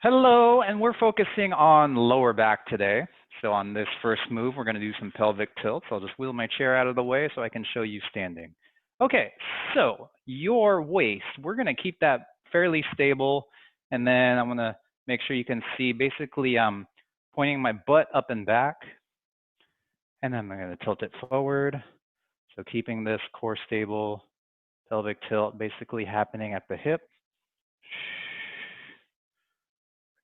Hello, and we're focusing on lower back today. So on this first move, we're going to do some pelvic tilts. I'll just wheel my chair out of the way so I can show you standing. Okay, so your waist, we're going to keep that fairly stable. And then I'm going to make sure you can see basically pointing my butt up and back. And then I'm going to tilt it forward. So keeping this core stable, pelvic tilt basically happening at the hip.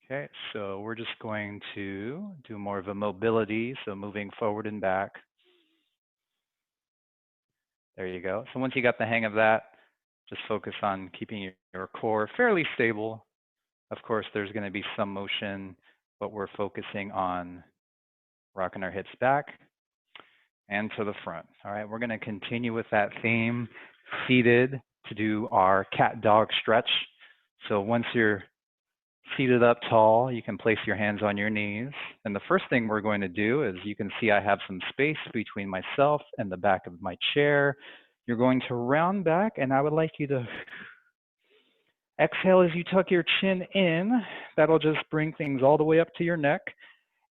Okay, so we're just going to do more of a mobility, so moving forward and back. There you go. So once you got the hang of that, just focus on keeping your core fairly stable. Of course, there's going to be some motion, but we're focusing on rocking our hips back and to the front. All right, we're going to continue with that theme, seated, to do our cat-dog stretch. So once you're seated up tall, you can place your hands on your knees. And the first thing we're going to do is, you can see I have some space between myself and the back of my chair. You're going to round back, and I would like you to exhale as you tuck your chin in. That'll just bring things all the way up to your neck.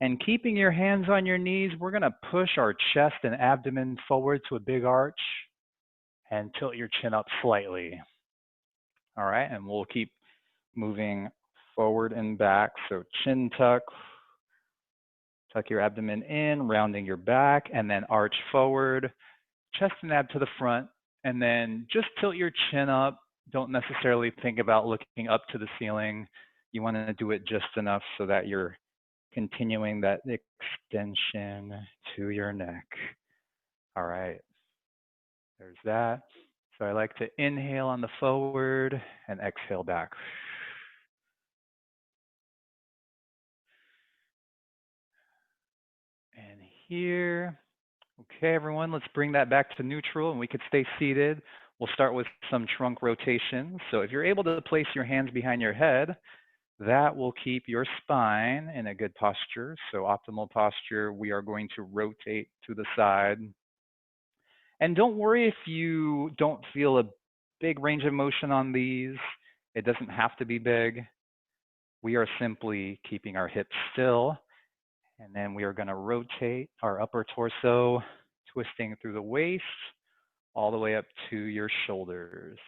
And keeping your hands on your knees, we're going to push our chest and abdomen forward to a big arch and tilt your chin up slightly. All right, and we'll keep moving forward and back. So chin tuck, tuck your abdomen in, rounding your back, and then arch forward, chest and ab to the front, and then just tilt your chin up. Don't necessarily think about looking up to the ceiling. You want to do it just enough so that you're continuing that extension to your neck. All right, there's that. So I like to inhale on the forward and exhale back. And here. Okay, everyone, let's bring that back to neutral, and we could stay seated. We'll start with some trunk rotations. So if you're able to place your hands behind your head, that will keep your spine in a good posture. So optimal posture, we are going to rotate to the side. And don't worry if you don't feel a big range of motion on these. It doesn't have to be big. We are simply keeping our hips still. And then we are going to rotate our upper torso, twisting through the waist, all the way up to your shoulders.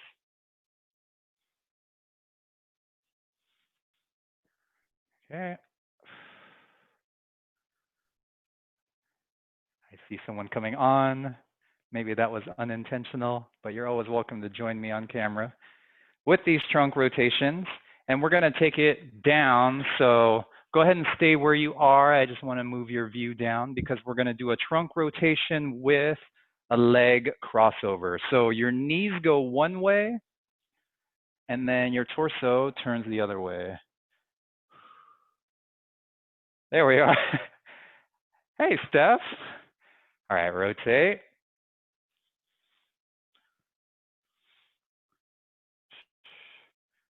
Okay. I see someone coming on. Maybe that was unintentional, but you're always welcome to join me on camera with these trunk rotations. And we're going to take it down. So go ahead and stay where you are. I just want to move your view down because we're going to do a trunk rotation with a leg crossover. So your knees go one way, and then your torso turns the other way. There we are. Hey, Steph. All right, rotate.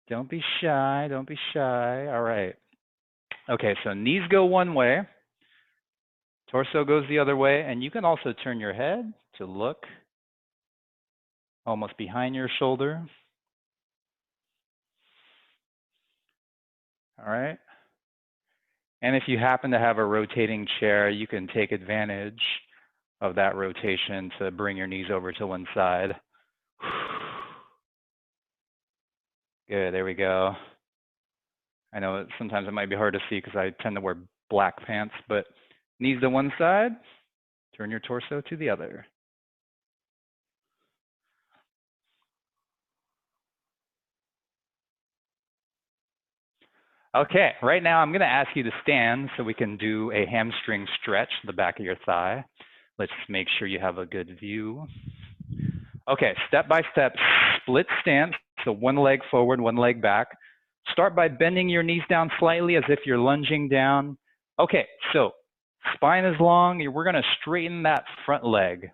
Don't be shy, don't be shy. All right. Okay, so knees go one way, torso goes the other way, and you can also turn your head to look almost behind your shoulder. All right. And if you happen to have a rotating chair, you can take advantage of that rotation to bring your knees over to one side. Good, there we go. I know sometimes it might be hard to see because I tend to wear black pants, but knees to one side, turn your torso to the other. Okay, right now I'm going to ask you to stand so we can do a hamstring stretch, the back of your thigh. Let's make sure you have a good view. Okay, step by step, split stance. So one leg forward, one leg back. Start by bending your knees down slightly as if you're lunging down. Okay, so spine is long. We're going to straighten that front leg.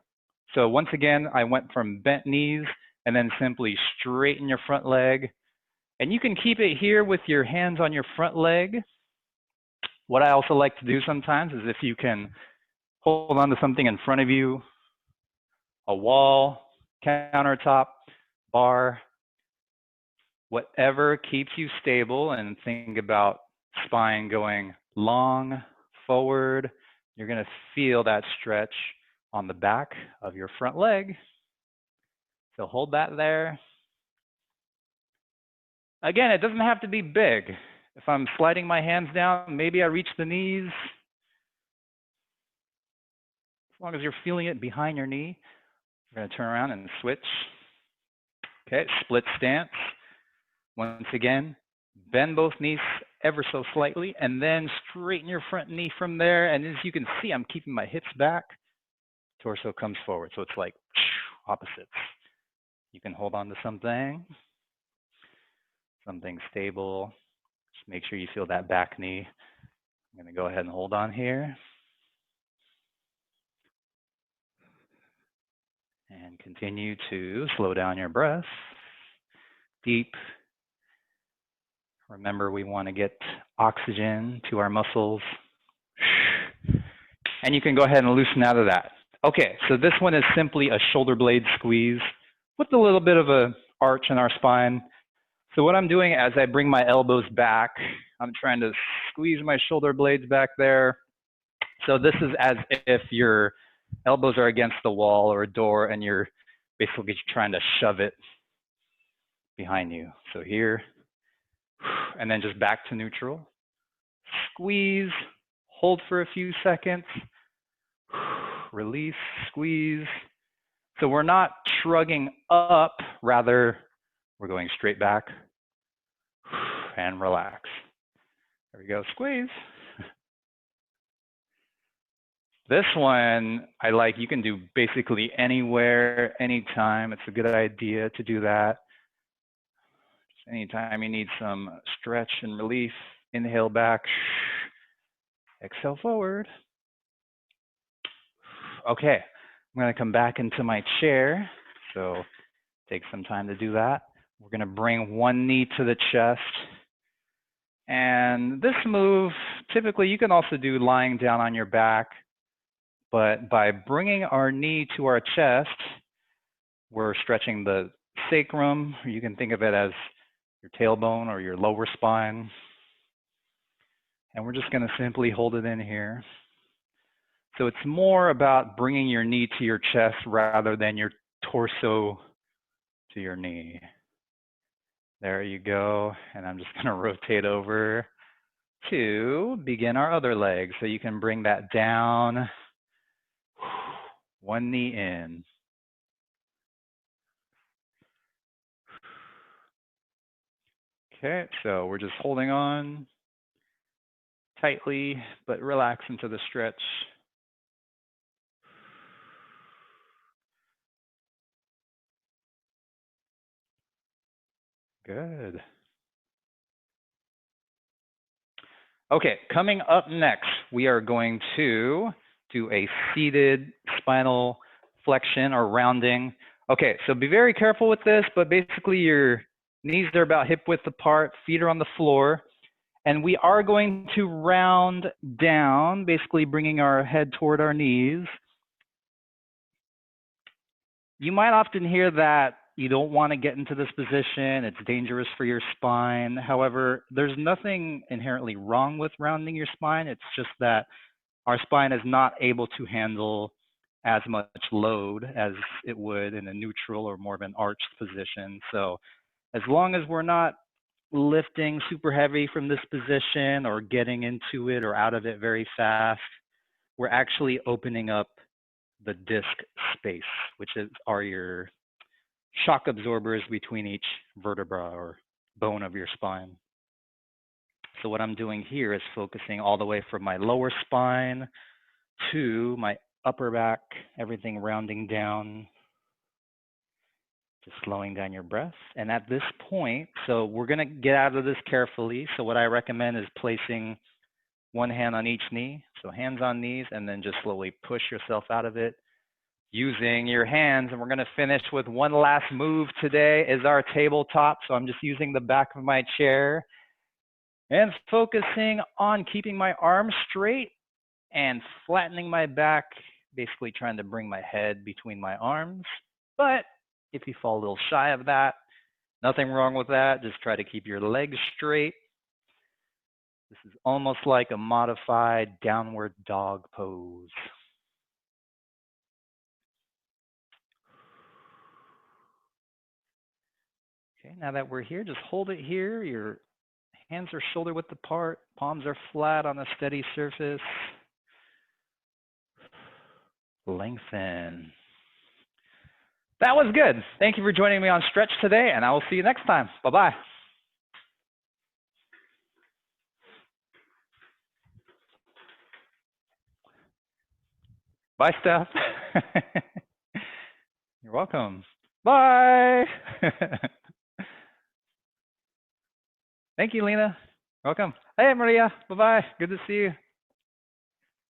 So once again, I went from bent knees and then simply straighten your front leg. And you can keep it here with your hands on your front leg. What I also like to do sometimes is, if you can hold on to something in front of you, a wall, countertop, bar, whatever keeps you stable, and think about spine going long, forward. You're going to feel that stretch on the back of your front leg. So hold that there. Again, it doesn't have to be big. If I'm sliding my hands down, maybe I reach the knees. As long as you're feeling it behind your knee, you're going to turn around and switch. Okay, split stance. Once again, bend both knees ever so slightly, and then straighten your front knee from there. And as you can see, I'm keeping my hips back. Torso comes forward, so it's like opposites. You can hold on to something stable. Just make sure you feel that back knee. I'm going to go ahead and hold on here. And continue to slow down your breath. Deep. Remember, we want to get oxygen to our muscles. And you can go ahead and loosen out of that. Okay, so this one is simply a shoulder blade squeeze with a little bit of an arch in our spine. So what I'm doing as I bring my elbows back, I'm trying to squeeze my shoulder blades back there. So this is as if your elbows are against the wall or a door and you're basically trying to shove it behind you. So here, and then just back to neutral. Squeeze, hold for a few seconds, release, squeeze. So we're not shrugging up, rather we're going straight back and relax. There we go, squeeze. This one I like, you can do basically anywhere, anytime. It's a good idea to do that. Just anytime you need some stretch and relief, inhale back, exhale forward. Okay, I'm gonna come back into my chair. So take some time to do that. We're gonna bring one knee to the chest. And this move, typically you can also do lying down on your back, but by bringing our knee to our chest, we're stretching the sacrum. You can think of it as your tailbone or your lower spine. And we're just gonna simply hold it in here. So it's more about bringing your knee to your chest rather than your torso to your knee. There you go. And I'm just gonna rotate over to begin our other leg. So you can bring that down, one knee in. Okay, so we're just holding on tightly, but relax into the stretch. Good. Okay, coming up next, we are going to do a seated spinal flexion or rounding. Okay, so be very careful with this, but basically your knees are about hip width apart, feet are on the floor, and we are going to round down, basically bringing our head toward our knees. You might often hear that you don't want to get into this position, it's dangerous for your spine. However, there's nothing inherently wrong with rounding your spine. It's just that our spine is not able to handle as much load as it would in a neutral or more of an arched position. So as long as we're not lifting super heavy from this position or getting into it or out of it very fast, we're actually opening up the disc space, which are your shock absorbers between each vertebra or bone of your spine. So what I'm doing here is focusing all the way from my lower spine to my upper back, everything rounding down, just slowing down your breath. And at this point, so we're gonna get out of this carefully. So what I recommend is placing one hand on each knee. So hands on knees, and then just slowly push yourself out of it using your hands. And we're gonna finish with one last move today is our tabletop. So I'm just using the back of my chair and focusing on keeping my arms straight and flattening my back, basically trying to bring my head between my arms. But if you fall a little shy of that, nothing wrong with that. Just try to keep your legs straight. This is almost like a modified downward dog pose. Okay, now that we're here, just hold it here. Your hands are shoulder width apart, palms are flat on a steady surface. Lengthen. That was good. Thank you for joining me on Stretch today, and I will see you next time. Bye-bye. Bye, Steph. You're welcome. Bye. Thank you, Lena. Welcome. Hey, Maria. Bye-bye. Good to see you.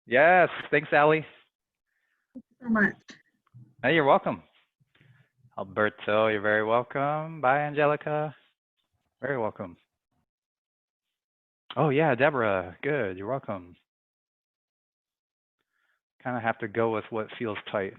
Yes. Thanks, Allie. Thank you so much. Hey, you're welcome. Alberto, you're very welcome. Bye, Angelica. Very welcome. Oh, yeah, Deborah. Good. You're welcome. Kind of have to go with what feels tight.